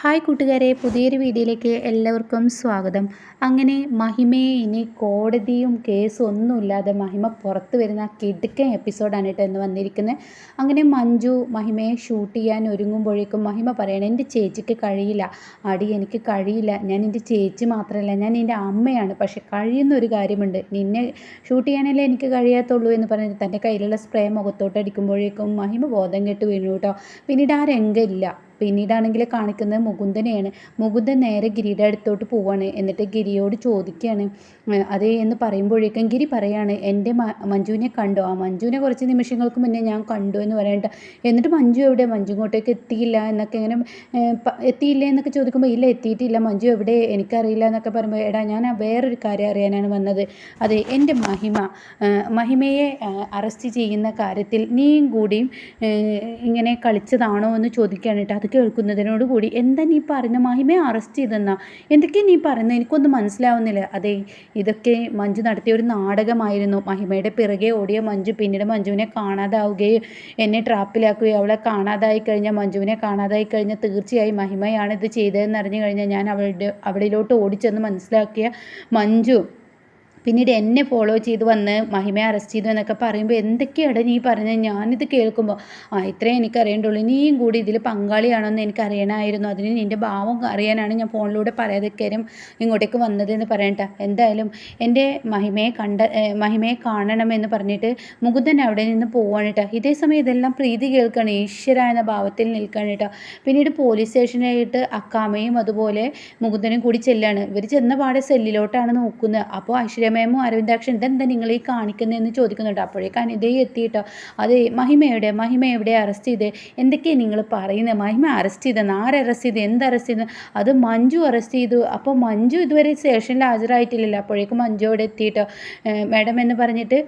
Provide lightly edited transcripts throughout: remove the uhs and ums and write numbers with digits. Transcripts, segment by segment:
Hi കൂട്ടുകാരെ, പുതിയൊരു വീഡിയോയിലേക്ക് എല്ലാവർക്കും സ്വാഗതം. അങ്ങനെ മഹിമയെ ഇനി കോടതിയും കേസും ഒന്നുമില്ലാതെ മഹിമ പുറത്ത് വരുന്ന കിടുക്കൻ എപ്പിസോഡാണ് കേട്ടോ ഇന്ന് വന്നിരിക്കുന്നത്. അങ്ങനെ മഞ്ജു മഹിമയെ ഷൂട്ട് ചെയ്യാൻ ഒരുങ്ങുമ്പോഴേക്കും മഹിമ പറയണം, എൻ്റെ ചേച്ചിക്ക് കഴിയില്ല, അടി എനിക്ക് കഴിയില്ല, ഞാൻ എൻ്റെ ചേച്ചി മാത്രമല്ല ഞാൻ എൻ്റെ അമ്മയാണ്, പക്ഷെ കഴിയുന്ന ഒരു കാര്യമുണ്ട്, നിന്നെ ഷൂട്ട് ചെയ്യാനല്ലേ എനിക്ക് കഴിയാത്തുള്ളൂ എന്ന് പറഞ്ഞിട്ട് തൻ്റെ കയ്യിലുള്ള സ്പ്രേ മുഖത്തോട്ട് അടിക്കുമ്പോഴേക്കും മഹിമ ബോധം കെട്ട് വീണു കേട്ടോ. പിന്നീട് ആ രംഗമില്ല. പിന്നീടാണെങ്കിൽ കാണിക്കുന്നത് മുകുന്ദനെയാണ്. മുകുന്ദൻ നേരെ ഗിരിയുടെ അടുത്തോട്ട് പോവാണ്. എന്നിട്ട് ഗിരിയോട് ചോദിക്കുകയാണ്, അതേ എന്ന് പറയുമ്പോഴേക്കും ഗിരി പറയാണ്, എൻ്റെ മഞ്ജുവിനെ കണ്ടോ? ആ മഞ്ജുവിനെ കുറച്ച് നിമിഷങ്ങൾക്ക് മുന്നേ ഞാൻ കണ്ടു എന്ന് പറയണ്ട. എന്നിട്ട് മഞ്ജു എവിടെ? മഞ്ജു ഇങ്ങോട്ടേക്ക് എത്തിയില്ല എന്നൊക്കെ ഇങ്ങനെ എത്തിയില്ലേ എന്നൊക്കെ ചോദിക്കുമ്പോൾ ഇല്ല എത്തിയിട്ടില്ല, മഞ്ജു എവിടെ എനിക്കറിയില്ല എന്നൊക്കെ പറയുമ്പോൾ, എടാ ഞാൻ വേറൊരു കാര്യം അറിയാനാണ് വന്നത്. അതെ, എൻ്റെ മഹിമയെ അറസ്റ്റ് ചെയ്യുന്ന കാര്യത്തിൽ നീയും കൂടിയും ഇങ്ങനെ കളിച്ചതാണോ എന്ന് ചോദിക്കുകയാണ് കേട്ടോ. അത് കേൾക്കുന്നതിനോട് കൂടി എന്താ നീ പറയുന്ന? മഹിമയെ അറസ്റ്റ് ചെയ്തെന്നാ? എന്തൊക്കെയാണ് നീ പറയുന്നത്? എനിക്കൊന്നും മനസ്സിലാവുന്നില്ല. അതെ, ഇതൊക്കെ മഞ്ജു നടത്തിയ ഒരു നാടകമായിരുന്നു. മഹിമയുടെ പിറകെ ഓടിയ മഞ്ജു പിന്നീട് മഞ്ജുവിനെ കാണാതാവുകയും എന്നെ ട്രാപ്പിലാക്കുകയും അവളെ കാണാതായി കഴിഞ്ഞാൽ മഞ്ജുവിനെ കാണാതായി കഴിഞ്ഞാൽ തീർച്ചയായും മഹിമയാണ് ഇത് ചെയ്തതെന്ന് അറിഞ്ഞു കഴിഞ്ഞാൽ ഞാൻ അവളിലോട്ട് ഓടിച്ചെന്ന് മനസ്സിലാക്കിയ മഞ്ജു പിന്നീട് എന്നെ ഫോളോ ചെയ്ത് വന്ന് മഹിമയെ അറസ്റ്റ് ചെയ്തു എന്നൊക്കെ പറയുമ്പോൾ എന്തൊക്കെയാണ് നീ പറഞ്ഞത്? ഞാനിത് കേൾക്കുമ്പോൾ ഇത്രയും എനിക്കറിയേണ്ടുള്ളൂ, നീയും കൂടി ഇതിൽ പങ്കാളിയാണോന്ന് എനിക്കറിയണമായിരുന്നു. അതിന് നിൻ്റെ ഭാവം അറിയാനാണ് ഞാൻ ഫോണിലൂടെ പറയാതെ കാര്യം ഇങ്ങോട്ടേക്ക് വന്നതെന്ന് പറയണ്ട. എന്തായാലും എൻ്റെ മഹിമയെ കാണണമെന്ന് പറഞ്ഞിട്ട് മുകുന്ദൻ അവിടെ നിന്ന് പോവാണ് കേട്ടോ. ഇതേ സമയം ഇതെല്ലാം പ്രീതി കേൾക്കണം, ഈശ്വര എന്ന ഭാവത്തിൽ നിൽക്കണം കേട്ടോ. പിന്നീട് പോലീസ് സ്റ്റേഷനായിട്ട് അക്കാമയും അതുപോലെ മുകുന്ദനും കൂടി ചെല്ലാണ്. ഇവർ ചെന്ന പാടെ സെല്ലിലോട്ടാണ് നോക്കുന്നത്. അപ്പോൾ ഐശ്വര്യ മേമോ അരവിന്ദാക്ഷൻ ഇതെന്താ നിങ്ങൾ ഈ കാണിക്കുന്നതെന്ന് ചോദിക്കുന്നുണ്ട്. അപ്പോഴേക്കും അനിതയും എത്തിയിട്ടോ. അതെ, മഹിമ എവിടെ അറസ്റ്റ് ചെയ്തേ? എന്തൊക്കെയാണ് നിങ്ങൾ പറയുന്നത്? മഹിമ അറസ്റ്റ് ചെയ്തെന്ന്? ആരറസ്റ്റ് ചെയ്ത്? എന്ത് അറസ്റ്റ് ചെയ്ത്? അത് മഞ്ജു അറസ്റ്റ് ചെയ്തു. അപ്പോൾ മഞ്ജു ഇതുവരെ സ്റ്റേഷനിൽ ഹാജരായിട്ടില്ലല്ലോ. അപ്പോഴേക്കും മഞ്ജു അവിടെ എത്തിയിട്ടോ. മാഡം എന്ന് പറഞ്ഞിട്ട്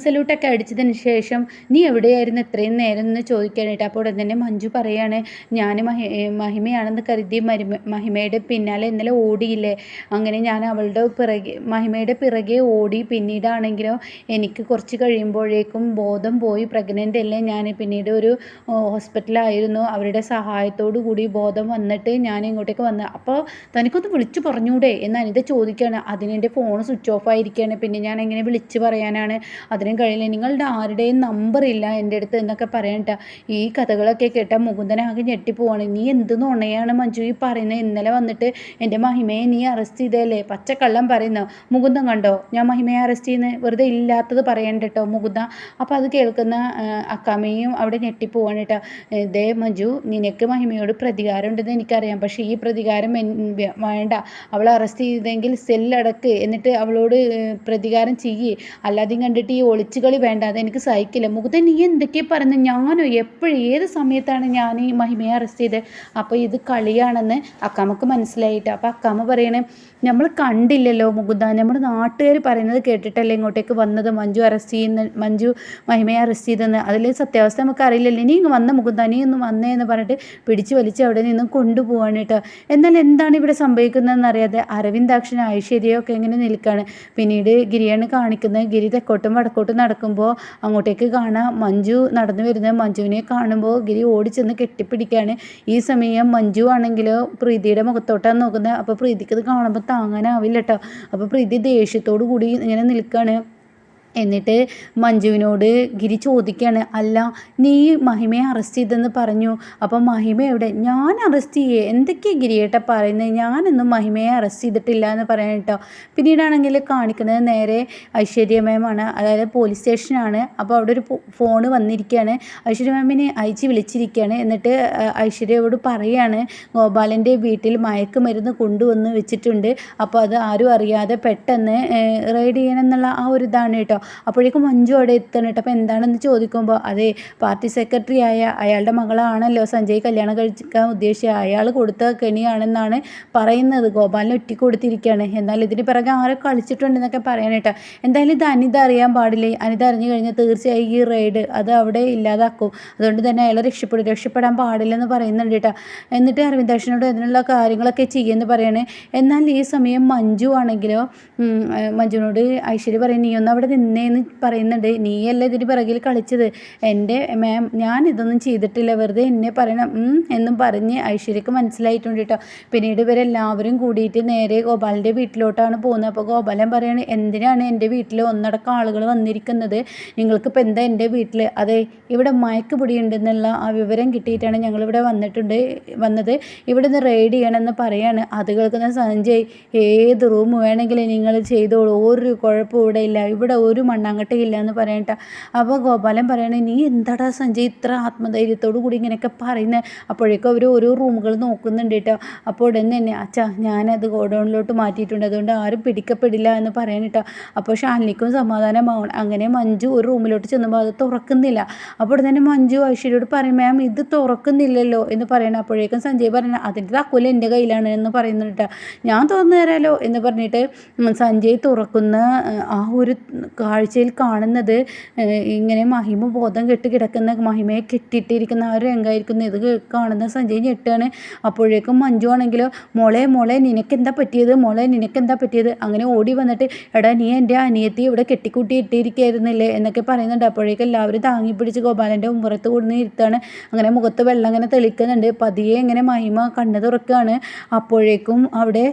സല്യൂട്ടൊക്കെ അടിച്ചതിന് ശേഷം നീ എവിടെയായിരുന്നു ഇത്രയും നേരം എന്ന് ചോദിക്കാനായിട്ട്. അപ്പോൾ ഉടൻ തന്നെ മഞ്ജു പറയാണ്, ഞാൻ മഹിമയാണെന്ന് കരുതി മഹിമയുടെ പിന്നാലെ ഇന്നലെ ഓടിയില്ലേ, അങ്ങനെ ഞാൻ മഹിമയുടെ പിറകെ ഓടി. പിന്നീടാണെങ്കിലോ എനിക്ക് കുറച്ച് കഴിയുമ്പോഴേക്കും ബോധം പോയി, പ്രഗ്നൻ്റ് അല്ലേ ഞാൻ. പിന്നീട് ഒരു ഹോസ്പിറ്റലായിരുന്നു, അവരുടെ സഹായത്തോടു കൂടി ബോധം വന്നിട്ട് ഞാൻ ഇങ്ങോട്ടേക്ക് വന്ന്. അപ്പോൾ തനിക്കൊന്ന് വിളിച്ചു പറഞ്ഞൂടെ എന്ന് അനിത ചോദിക്കുകയാണ്. അതിനെൻ്റെ ഫോൺ സ്വിച്ച് ഓഫ് ആയിരിക്കുകയാണ്, പിന്നെ ഞാൻ എങ്ങനെ വിളിച്ച് പറയാനാണ്? അതിനും കഴിയില്ല, നിങ്ങളുടെ ആരുടെയും നമ്പർ ഇല്ല എൻ്റെ അടുത്ത് എന്നൊക്കെ പറയണ്ട. ഈ കഥകളൊക്കെ കേട്ടാൽ മുകുന്ദനാകെ ഞെട്ടിപ്പോവാണ്. നീ എന്ത് നുണയാണ് മഞ്ജു ഈ പറയുന്നത്? ഇന്നലെ വന്നിട്ട് എൻ്റെ മഹിമയെ നീ അറസ്റ്റ് ചെയ്തല്ലേ? പച്ചക്കള്ളം പറയുന്നു. മുകുന്ദൻ കണ്ടോ ഞാൻ മഹിമയെ അറസ്റ്റ് ചെയ്യുന്നത്? വെറുതെ ഇല്ലാത്തത് പറയണ്ട കേട്ടോ മുകുന്ദ. അപ്പോൾ അത് കേൾക്കുന്ന അക്കാമയും അവിടെ ഞെട്ടിപ്പോവാണ് കേട്ടോ. ദേ മഞ്ജു, നിനക്ക് മഹിമയോട് പ്രതികാരം ഉണ്ടെന്ന് എനിക്കറിയാം, പക്ഷേ ഈ പ്രതികാരം വേണ്ട. അവളെ അറസ്റ്റ് ചെയ്തെങ്കിൽ സെല്ലടക്ക്, എന്നിട്ട് അവളോട് പ്രതികാരം ചെയ്യേ, അല്ലാതെയും കണ്ടിട്ട് ഈ ഒളിച്ചുകളി വേണ്ട, അതെനിക്ക് സഹിക്കില്ല. മുകുന്ദൻ നീ എന്തൊക്കെയാണ് പറയുന്നത്? ഞാനോ എപ്പോഴും ഏത് സമയത്താണ് ഞാൻ ഈ മഹിമയെ അറസ്റ്റ് ചെയ്തത്? അപ്പോൾ ഇത് കളിയാണെന്ന് അക്കാമക്ക് മനസ്സിലായിട്ട്. അപ്പോൾ അക്കാമ പറയണേ, നമ്മൾ കണ്ടില്ലല്ലോ മുകുന്ദ, നമ്മുടെ നാട്ടുകാർ പറയുന്നത് കേട്ടിട്ടല്ലേ ഇങ്ങോട്ടേക്ക് വന്നത് മഞ്ജു മഹിമയെ അറസ്റ്റ് ചെയ്തെന്ന്. അതിൽ സത്യാവസ്ഥ നമുക്ക് അറിയില്ലല്ലോ. നീ ഇങ്ങ് വന്ന മുകുന്ദ, നീ ഒന്ന് വന്നേ എന്ന് പറഞ്ഞിട്ട് പിടിച്ച് വലിച്ച് അവിടെ നിന്ന് കൊണ്ടുപോവാണ് കേട്ടോ. എന്നാൽ എന്താണ് ഇവിടെ സംഭവിക്കുന്നതെന്ന് അറിയാതെ അരവിന്ദാക്ഷൻ ഐശ്വര്യയൊക്കെ ഇങ്ങനെ നിൽക്കുകയാണ്. പിന്നീട് ഗിരിയാണ് കാണിക്കുന്നത്. ഗിരി തെക്കോട്ടും വടക്കോട്ടും നടക്കുമ്പോൾ അങ്ങോട്ടേക്ക് കാണാം മഞ്ജു നടന്നു വരുന്നത്. മഞ്ജുവിനെ കാണുമ്പോൾ ഗിരി ഓടിച്ചെന്ന് കെട്ടിപ്പിടിക്കുകയാണ്. ഈ സമയം മഞ്ജു ആണെങ്കിലോ പ്രീതിയുടെ മുഖത്തോട്ടാണ് നോക്കുന്നത്. അപ്പോൾ പ്രീതിക്ക് ഇത് കാണുമ്പോൾ താങ്ങാനാവില്ല കേട്ടോ. അപ്പോൾ പ്രീതി ദേഷ്യത്തോടു കൂടി ഇങ്ങനെ നിൽക്കുകയാണ്. എന്നിട്ട് മഞ്ജുവിനോട് ഗിരി ചോദിക്കുകയാണ്, അല്ല നീ മഹിമയെ അറസ്റ്റ് ചെയ്തെന്ന് പറഞ്ഞു, അപ്പം മഹിമ എവിടെ? ഞാൻ അറസ്റ്റ് ചെയ്യേ? എന്തൊക്കെയാണ് ഗിരിയേട്ട പറയുന്നത്? ഞാനൊന്നും മഹിമയെ അറസ്റ്റ് ചെയ്തിട്ടില്ല എന്ന് പറയാൻ കേട്ടോ. പിന്നീടാണെങ്കിൽ കാണിക്കുന്നത് നേരെ ഐശ്വര്യ മാമാണ്, അതായത് പോലീസ് സ്റ്റേഷനാണ്. അപ്പോൾ അവിടെ ഒരു ഫോണ് വന്നിരിക്കുകയാണ്. ഐശ്വര്യ മാമിനെ അയച്ച് വിളിച്ചിരിക്കുകയാണ്. എന്നിട്ട് ഐശ്വര്യയോട് പറയുകയാണ്, ഗോപാലൻ്റെ വീട്ടിൽ മയക്കുമരുന്ന് കൊണ്ടുവന്ന് വെച്ചിട്ടുണ്ട്, അപ്പോൾ അത് ആരും അറിയാതെ പെട്ടെന്ന് റെയ്ഡ് ചെയ്യണം എന്നുള്ള ആ ഒരു ഇതാണ് കേട്ടോ. അപ്പോഴേക്കും മഞ്ജു അവിടെ എത്തണം കേട്ടോ. അപ്പോൾ എന്താണെന്ന് ചോദിക്കുമ്പോൾ അതെ, പാർട്ടി സെക്രട്ടറി ആയ അയാളുടെ മകളാണല്ലോ സഞ്ജയ് കല്യാണം കഴിക്കാൻ ഉദ്ദേശിച്ച, അയാൾ കൊടുത്ത കെണിയാണെന്നാണ് പറയുന്നത്. ഗോപാലിനെ ഒറ്റ കൊടുത്തിരിക്കുകയാണ്. എന്നാൽ ഇതിന് പിറകെ ആരോ കളിച്ചിട്ടുണ്ടെന്നൊക്കെ പറയാൻ കേട്ടോ. എന്തായാലും ഇത് അനിത അറിയാൻ പാടില്ലേ. അനിത അറിഞ്ഞു കഴിഞ്ഞാൽ തീർച്ചയായും ഈ റെയ്ഡ് അത് അവിടെ ഇല്ലാതാക്കും. അതുകൊണ്ട് തന്നെ അയാളെ രക്ഷപ്പെടാൻ പാടില്ലെന്ന് പറയുന്നുണ്ട് കേട്ടോ. എന്നിട്ട് അരവിന്ദാക്ഷനോട് അതിനുള്ള കാര്യങ്ങളൊക്കെ ചെയ്യുമെന്ന് പറയണേ. എന്നാൽ ഈ സമയം മഞ്ജു ആണെങ്കിലോ മഞ്ജുവിനോട് ഐശ്വര്യ പറയും, നീ ഒന്ന് അവിടെ നിന്നേന്ന് പറയുന്നുണ്ട്. നീയല്ല ഇതിന് പിറകിൽ കളിച്ചത്. എൻ്റെ മാം ഞാൻ ഇതൊന്നും ചെയ്തിട്ടില്ല, വെറുതെ എന്നെ പറയണം എന്നും പറഞ്ഞ് ഐശ്വര്യക്ക് മനസ്സിലായിട്ടുണ്ട് കേട്ടോ. പിന്നീട് ഇവരെല്ലാവരും കൂടിയിട്ട് നേരെ ഗോപാലിൻ്റെ വീട്ടിലോട്ടാണ് പോകുന്നത്. അപ്പോൾ ഗോപാലൻ പറയാണ്, എന്തിനാണ് എൻ്റെ വീട്ടിൽ ഒന്നടക്കം ആളുകൾ വന്നിരിക്കുന്നത്? നിങ്ങൾക്കിപ്പോൾ എന്താ എൻ്റെ വീട്ടിൽ? അതെ, ഇവിടെ മയക്കുപൊടി ഉണ്ടെന്നുള്ള ആ വിവരം കിട്ടിയിട്ടാണ് ഞങ്ങളിവിടെ വന്നത്. ഇവിടെ നിന്ന് റെയ്ഡ് ചെയ്യണമെന്ന് പറയാണ്. അത് കേൾക്കുന്ന സഞ്ജയ്, ഏത് റൂം വേണമെങ്കിലും നിങ്ങൾ ചെയ്തോളൂ, ഒരു കുഴപ്പവും ഇവിടെ ഇല്ല, ഇവിടെ ഒരു മണ്ണാങ്കട്ടയില്ല എന്ന് പറയണ്ട. അപ്പോൾ ഗോപാലൻ പറയണേ, നീ എന്താടാ സഞ്ജയ് ഇത്ര ആത്മധൈര്യത്തോടു കൂടി ഇങ്ങനെയൊക്കെ പറയുന്നത്? അപ്പോഴേക്കും അവർ ഓരോ റൂമുകൾ നോക്കുന്നുണ്ട് കേട്ടോ. അപ്പോൾ ഉടൻ തന്നെ, അച്ഛാ ഞാനത് ഗോഡൗണിലോട്ട് മാറ്റിയിട്ടുണ്ട്, അതുകൊണ്ട് ആരും പിടിക്കപ്പെടില്ല എന്ന് പറയാൻ കേട്ടോ. അപ്പോൾ ഷാലിനിക്കും സമാധാനമാവണം. അങ്ങനെ മഞ്ജു ഒരു റൂമിലോട്ട് ചെന്നുമ്പോൾ അത് തുറക്കുന്നില്ല. അപ്പോൾ തന്നെ മഞ്ജു ഐശ്വര്യയോട് പറയും, മാം ഇത് തുറക്കുന്നില്ലല്ലോ എന്ന് പറയണം. അപ്പോഴേക്കും സഞ്ജയ് പറയണം, അതിൻ്റെ താക്കോല് എൻ്റെ കയ്യിലാണ് എന്ന് പറയുന്നുണ്ട് കേട്ടോ. ഞാൻ തുറന്നു തരാമല്ലോ എന്ന് പറഞ്ഞിട്ട് സഞ്ജയ് തുറക്കുന്ന ആ ഒരു കാഴ്ചയിൽ കാണുന്നത് ഇങ്ങനെ മഹിമ ബോധം കെട്ട് കിടക്കുന്ന, മഹിമയെ കെട്ടിയിട്ടിരിക്കുന്ന ആ ഒരു രംഗമായിരിക്കുന്നു. ഇത് കാണുന്ന സഞ്ജയ് ഞെട്ടാണ്. അപ്പോഴേക്കും മഞ്ജു ആണെങ്കിലോ, മോളെ നിനക്കെന്താ പറ്റിയത്, നിനക്കെന്താ പറ്റിയത്? അങ്ങനെ ഓടി വന്നിട്ട്, എടാ നീ എൻ്റെ അനിയത്തി ഇവിടെ കെട്ടിക്കൂട്ടി ഇട്ടിരിക്കുകയായിരുന്നില്ലേ എന്നൊക്കെ പറയുന്നുണ്ട്. അപ്പോഴേക്കും എല്ലാവരും താങ്ങി പിടിച്ച് ഗോപാലൻ്റെ ഉമ്മറത്ത് കൊടുന്ന് ഇരുത്താണ്. അങ്ങനെ മുഖത്ത് വെള്ളം അങ്ങനെ തെളിക്കുന്നുണ്ട്. പതിയെ ഇങ്ങനെ മഹിമ കണ്ണ് തുറക്കുകയാണ്. അപ്പോഴേക്കും അവിടെ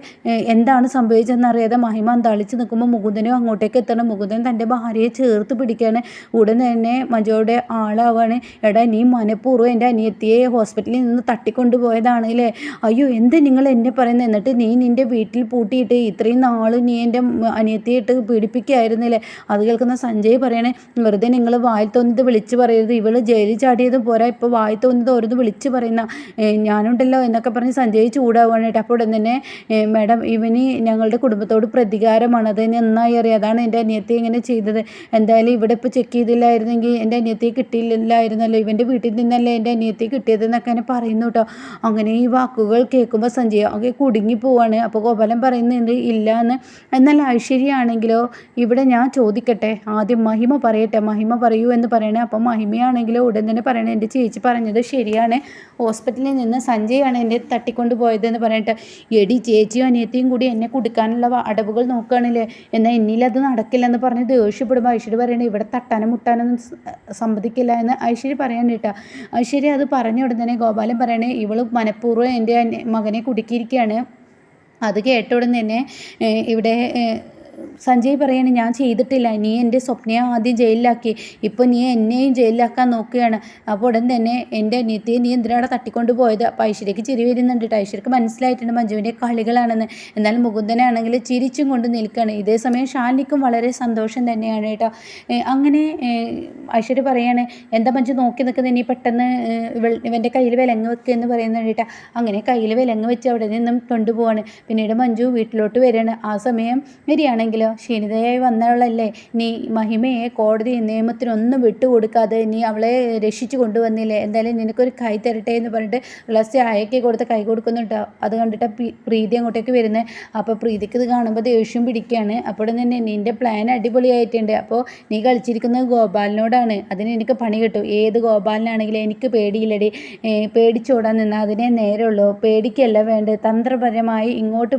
എന്താണ് സംഭവിച്ചതെന്നറിയാതെ മഹിമ അന്താളിച്ച് നിൽക്കുമ്പോൾ മുകുന്ദനും അങ്ങോട്ടേക്ക് എത്തണം. മുകുന്ദൻ തൻ്റെ ഭാര്യയെ ചേർത്ത് പിടിക്കുകയാണ്. ഉടൻ തന്നെ മഞ്ജുവിടെ ആളാവാണ്. എടാ നീ മനഃപൂർവ്വം എൻ്റെ അനിയത്തിയെ ഹോസ്പിറ്റലിൽ നിന്ന് തട്ടിക്കൊണ്ടുപോയതാണ് അല്ലേ? അയ്യോ എന്ത് നിങ്ങൾ എന്നെ പറയുന്നത്? എന്നിട്ട് നീ നിൻ്റെ വീട്ടിൽ പൂട്ടിയിട്ട് ഇത്രയും നാൾ നീ എൻ്റെ അനിയത്തിയിട്ട് പീഡിപ്പിക്കുകയായിരുന്നില്ലേ? അത് കേൾക്കുന്ന സഞ്ജയ് പറയണേ, വെറുതെ നിങ്ങൾ വായിൽ തോന്നിയത് വിളിച്ച് പറയരുത്. ഇവൾ ജയിലിൽ ചാടിയത് പോരാ, ഇപ്പോൾ വായിൽ തോന്നിയത് ഓരോന്ന് വിളിച്ച് പറയുന്ന ഞാനുണ്ടല്ലോ എന്നൊക്കെ പറഞ്ഞ് സഞ്ജയ് ചൂടാവാനായിട്ട്. അപ്പോൾ ഉടൻ തന്നെ, മാഡം ഇവന് ഞങ്ങളുടെ കുടുംബത്തോട് പ്രതികാരമാണ്, അത് നന്നായി അറിയാം, അതാണ് എൻ്റെ അനിയത്തി ഇങ്ങനെ ചെയ്തത്. എന്തായാലും ഇവിടെ ഇപ്പോൾ ചെക്ക് ചെയ്തില്ലായിരുന്നെങ്കിൽ എൻ്റെ അനിയത്തി കിട്ടിയില്ലായിരുന്നല്ലോ, ഇവൻ്റെ വീട്ടിൽ നിന്നല്ലേ എൻ്റെ അനിയത്തി കിട്ടിയതെന്നൊക്കെ അങ്ങനെ പറയുന്നു കേട്ടോ. അങ്ങനെ ഈ വാക്കുകൾ കേൾക്കുമ്പോൾ സഞ്ജയ് ആകെ കുടുങ്ങി പോവാണ്. അപ്പോൾ ഗോപാലൻ പറയുന്നുണ്ട് ഇല്ല എന്ന്. എന്നാൽ ഐശ്വര്യയാണെങ്കിലോ, ഇവിടെ ഞാൻ ചോദിക്കട്ടെ, ആദ്യം മഹിമ പറയട്ടെ, മഹിമ പറയൂ എന്ന് പറയണേ. അപ്പം മഹിമയാണെങ്കിലോ ഉടൻ തന്നെ പറയണേ, എൻ്റെ ചേച്ചി പറഞ്ഞത് ശരിയാണ്, ഹോസ്പിറ്റലിൽ നിന്ന് സഞ്ജയാണ് എന്നെ തട്ടിക്കൊണ്ട് പോയതെന്ന് പറഞ്ഞിട്ട്. എടി ചേച്ചിയും അനിയത്തിയും കൂടി എന്നെ കൊടുക്കാനുള്ള അടവുകൾ നോക്കുകയാണല്ലേ, എന്നാൽ എന്നിലത് നടക്കില്ലെന്ന് പറഞ്ഞ് ദേഷ്യപ്പെടുമ്പോൾ ഐശ്വര്യ പറയണേ, ഇവിടെ തട്ടാനും മുട്ടാനൊന്നും സമ്മതിക്കില്ല എന്ന് ഐശ്വര്യ പറയാൻ കേട്ടോ. ഐശ്വര്യ അത് പറഞ്ഞ ഉടൻ തന്നെ ഗോപാലൻ പറയണേ, ഇവള് മനഃപൂർവ്വം എൻ്റെ മകനെ കുടുക്കിയിരിക്കുകയാണ്. അത് കേട്ട ഉടൻ തന്നെ ഇവിടെ സഞ്ജയ് പറയാണ്, ഞാൻ ചെയ്തിട്ടില്ല, നീ എൻ്റെ സ്വപ്നയെ ആദ്യം ജയിലിലാക്കി, ഇപ്പോൾ നീ എന്നെയും ജയിലിലാക്കാൻ നോക്കുകയാണ്. അപ്പോൾ ഉടൻ തന്നെ എൻ്റെ അനിയത്തിയെ നീ എന്തിനാണ് തട്ടിക്കൊണ്ട് പോയത്? അപ്പോൾ ഐശ്വര്യക്ക് ചിരി വരുന്നുണ്ട് കേട്ടോ. ഐശ്വര്യക്ക് മനസ്സിലായിട്ടുണ്ട് മഞ്ജുവിൻ്റെ കളികളാണെന്ന്. എന്നാൽ മുകുന്ദനാണെങ്കിൽ ചിരിച്ചും കൊണ്ട് നിൽക്കുകയാണ്. ഇതേ സമയം ഷാലിനിക്കും വളരെ സന്തോഷം തന്നെയാണ് കേട്ടോ. അങ്ങനെ ഐശ്വര്യ പറയാണ്, എന്താ മഞ്ജു നോക്കി നിൽക്കുന്നത്, നീ പെട്ടെന്ന് ഇവൻ്റെ കയ്യിൽ വിലങ്ങ് വെക്കുക എന്ന് പറയുന്നുണ്ട് കേട്ടോ. അങ്ങനെ കയ്യിൽ വിലങ്ങ് വെച്ച് അവിടെ നിന്നും കൊണ്ടുപോവാണ്. പിന്നീട് മഞ്ജു വീട്ടിലോട്ട് വരികയാണ്. ആ സമയം വരികയാണെങ്കിലോ, ക്ഷീണിതയായി വന്നവളല്ലേ നീ, മഹിമയെ കോടതി നിയമത്തിനൊന്നും വിട്ടുകൊടുക്കാതെ നീ അവളെ രക്ഷിച്ചു കൊണ്ടുവന്നില്ലേ, എന്തായാലും നിനക്കൊരു കൈ തരട്ടെ എന്ന് പറഞ്ഞിട്ട് ഗ്ലാസ് ചായക്ക് കൊടുത്ത് കൈ കൊടുക്കുന്നുണ്ടോ. അത് കണ്ടിട്ട് പ്രീതി അങ്ങോട്ടേക്ക് വരുന്നത്. അപ്പോൾ പ്രീതിക്ക് ഇത് കാണുമ്പോൾ ദേഷ്യം പിടിക്കുകയാണ്. അപ്പോൾ തന്നെ നിൻ്റെ പ്ലാൻ അടിപൊളിയായിട്ടുണ്ട്, അപ്പോൾ നീ കളിച്ചിരിക്കുന്നത് ഗോപാലിനോടാണ്, അതിന് എനിക്ക് പണി കിട്ടും. ഏത് ഗോപാലിനാണെങ്കിലും എനിക്ക് പേടിയില്ലടി, പേടിച്ചോടാൻ നിന്നാൽ അതിനെ നേരമുള്ളൂ, പേടിക്കല്ല വേണ്ടത്, തന്ത്രപരമായി ഇങ്ങോട്ട്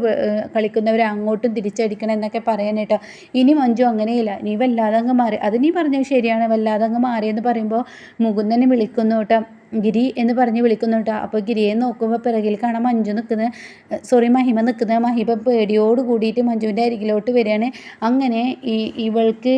കളിക്കുന്നവർ അങ്ങോട്ടും തിരിച്ചടിക്കണം എന്നൊക്കെ പറയാനായിട്ടോ. ഇനി മഞ്ജു അങ്ങനെയില്ല, നീ വല്ലാതെ അങ്ങ് മാറി, അത് നീ പറഞ്ഞത് ശരിയാണ്, വല്ലാതെ അങ്ങ് മാറിയെന്ന് പറയുമ്പോൾ മുകുന്ദനെ വിളിക്കുന്നു കേട്ടോ, ഗിരി എന്ന് പറഞ്ഞ് വിളിക്കുന്നു കേട്ടോ. അപ്പോൾ ഗിരിയെ നോക്കുമ്പോൾ പിറകിൽ കാണാൻ മഞ്ജു മഹിമ നിൽക്കുന്നത്. മഹിമ പേടിയോട് കൂടിയിട്ട് മഞ്ജുവിൻ്റെ അരികിലോട്ട് വരികയാണ്. അങ്ങനെ ഇവൾക്ക്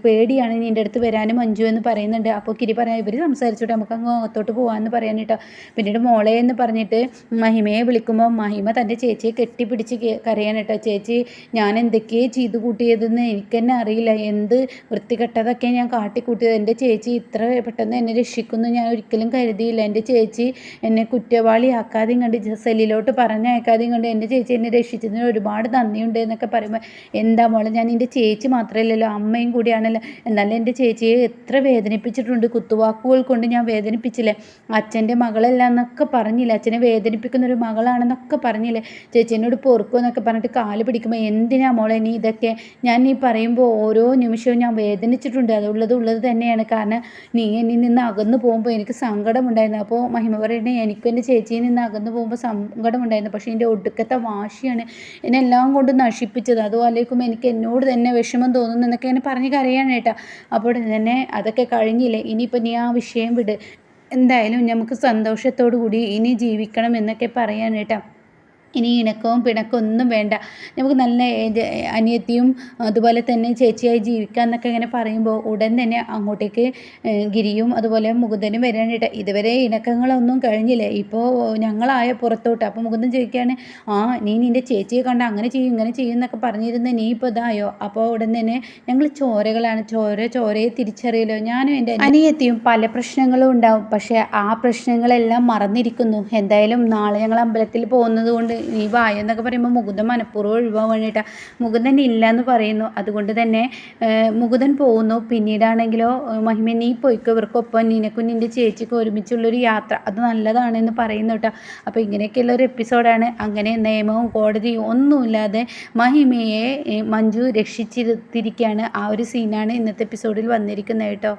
പേടിയാണ് നിൻ്റെ അടുത്ത് വരാനും മഞ്ജു എന്ന് പറയുന്നുണ്ട്. അപ്പോൾ ഗിരി പറയാം, ഇവർ സംസാരിച്ചോട്ടെ, നമുക്ക് അങ്ങ് അകത്തോട്ട് പോകാമെന്ന് പറയാൻ കേട്ടോ. പിന്നീട് മോളെ എന്ന് പറഞ്ഞിട്ട് മഹിമയെ വിളിക്കുമ്പോൾ മഹിമ തൻ്റെ ചേച്ചിയെ കെട്ടിപ്പിടിച്ച് കരയാൻ കേട്ടോ. ചേച്ചി ഞാൻ എന്തൊക്കെയോ ചെയ്തു കൂട്ടിയതെന്ന് എനിക്ക് തന്നെ അറിയില്ല, എന്ത് വൃത്തികെട്ടതൊക്കെ ഞാൻ കാട്ടിക്കൂട്ടിയത്, എൻ്റെ ചേച്ചി ഇത്ര പെട്ടെന്ന് എന്നെ രക്ഷിക്കുന്നു ഞാൻ ഒരിക്കലും കരുതിയില്ല, എൻ്റെ ചേച്ചി എന്നെ കുറ്റവാളിയാക്കാതെയും കണ്ട് സെല്ലിലോട്ട് പറഞ്ഞയക്കാതെയും കണ്ട് എൻ്റെ ചേച്ചി എന്നെ രക്ഷിച്ചതിന് ഒരുപാട് നന്ദിയുണ്ട് എന്നൊക്കെ പറയുമ്പോൾ, എന്താ മോളെ ഞാൻ എൻ്റെ ചേച്ചി മാത്രമല്ലല്ലോ അമ്മയും കൂടിയാണല്ലോ, എന്നാലും എൻ്റെ ചേച്ചിയെ എത്ര വേദനിപ്പിച്ചിട്ടുണ്ട്, കുത്തുവാക്കുകൾ കൊണ്ട് ഞാൻ വേദനിപ്പിച്ചില്ലേ, അച്ഛൻ്റെ മകളല്ല എന്നൊക്കെ പറഞ്ഞില്ലേ, അച്ഛനെ വേദനിപ്പിക്കുന്ന ഒരു മകളാണെന്നൊക്കെ പറഞ്ഞില്ലേ, ചേച്ചീനോട് പൊറുക്കുമെന്നൊക്കെ പറഞ്ഞിട്ട് കാല് പിടിക്കുമ്പോൾ എന്തിനാ മോളെ നീ ഇതൊക്കെ, ഞാൻ നീ പറയുമ്പോൾ ഓരോ നിമിഷവും ഞാൻ വേദനിച്ചിട്ടുണ്ട്, അതുള്ളത് തന്നെയാണ്, കാരണം നീ എന്നിൽ നിന്ന് അകന്നു പോകുമ്പോൾ എനിക്ക് സങ്കടം സങ്കടമുണ്ടായിരുന്നു. അപ്പോൾ മഹിമ പറയണേ എനിക്കും എൻ്റെ ചേച്ചിയിൽ നിന്ന് അകന്നു പോകുമ്പോൾ സങ്കടമുണ്ടായിരുന്നു, പക്ഷേ എൻ്റെ ഒടുക്കത്തെ വാശിയാണ് എന്നെ എല്ലാം കൊണ്ട് നശിപ്പിച്ചത്. അതും ആലോചിക്കുമ്പോൾ എനിക്ക് എന്നോട് തന്നെ വിഷമം തോന്നുന്നു എന്നൊക്കെ ഇങ്ങനെ പറഞ്ഞ് കരയാണ് കേട്ടോ. അപ്പോൾ തന്നെ അതൊക്കെ കഴിഞ്ഞില്ലേ, ഇനിയിപ്പോൾ നീ ആ വിഷയം വിട്, എന്തായാലും നമുക്ക് സന്തോഷത്തോടു കൂടി ഇനി ജീവിക്കണം എന്നൊക്കെ പറയാൻ കേട്ടോ. ഇനി ഇണക്കവും പിണക്കവും ഒന്നും വേണ്ട, നമുക്ക് നല്ല അനിയത്തിയും അതുപോലെ തന്നെ ചേച്ചിയായി ജീവിക്കാം എന്നൊക്കെ ഇങ്ങനെ പറയുമ്പോൾ ഉടൻ തന്നെ അങ്ങോട്ടേക്ക് ഗിരിയും അതുപോലെ മുകുന്ദനും വരാനായിട്ട്. ഇതുവരെ ഇണക്കങ്ങളൊന്നും കഴിഞ്ഞില്ല, ഇപ്പോൾ ഞങ്ങളായ പുറത്തോട്ട്. അപ്പോൾ മുകുന്ദൻ ചോദിക്കുകയാണ്, ആ നീ നിൻ്റെ ചേച്ചിയെ കണ്ട അങ്ങനെ ചെയ്യും ഇങ്ങനെ ചെയ്യും എന്നൊക്കെ പറഞ്ഞിരുന്ന നീ ഇപ്പോൾ ഇതായോ? അപ്പോൾ ഉടൻ തന്നെ ഞങ്ങൾ ചോരകളാണ്, ചോരയെ തിരിച്ചറിയലോ. ഞാനും എൻ്റെ അനിയത്തിയും പല പ്രശ്നങ്ങളും ഉണ്ടാവും, പക്ഷേ ആ പ്രശ്നങ്ങളെല്ലാം മറന്നിരിക്കുന്നു. എന്തായാലും നാളെ ഞങ്ങൾ അമ്പലത്തിൽ പോകുന്നത് കൊണ്ട് നീ വായ എന്നൊക്കെ പറയുമ്പോൾ മുകുന്ദൻ മനഃപൂർവ്വം ഒഴിവാൻ വേണ്ടിയിട്ടാണ്. മുകുന്ദൻ ഇല്ല എന്ന് പറയുന്നു. അതുകൊണ്ട് തന്നെ മുകുന്ദൻ പോകുന്നു. പിന്നീടാണെങ്കിലോ മഹിമ നീ പോയിക്കോ, ഇവർക്കൊപ്പം നിനക്കും നിൻ്റെ ചേച്ചിക്കും ഒരുമിച്ചുള്ളൊരു യാത്ര അത് നല്ലതാണെന്ന് പറയുന്നു കേട്ടോ. അപ്പോൾ ഇങ്ങനെയൊക്കെയുള്ള ഒരു എപ്പിസോഡാണ്. അങ്ങനെ നിയമവും കോടതിയും ഒന്നുമില്ലാതെ മഹിമയെ മഞ്ജു രക്ഷിച്ചിരുത്തിയിരിക്കുകയാണ്. ആ ഒരു സീനാണ് ഇന്നത്തെ എപ്പിസോഡിൽ വന്നിരിക്കുന്നത് കേട്ടോ.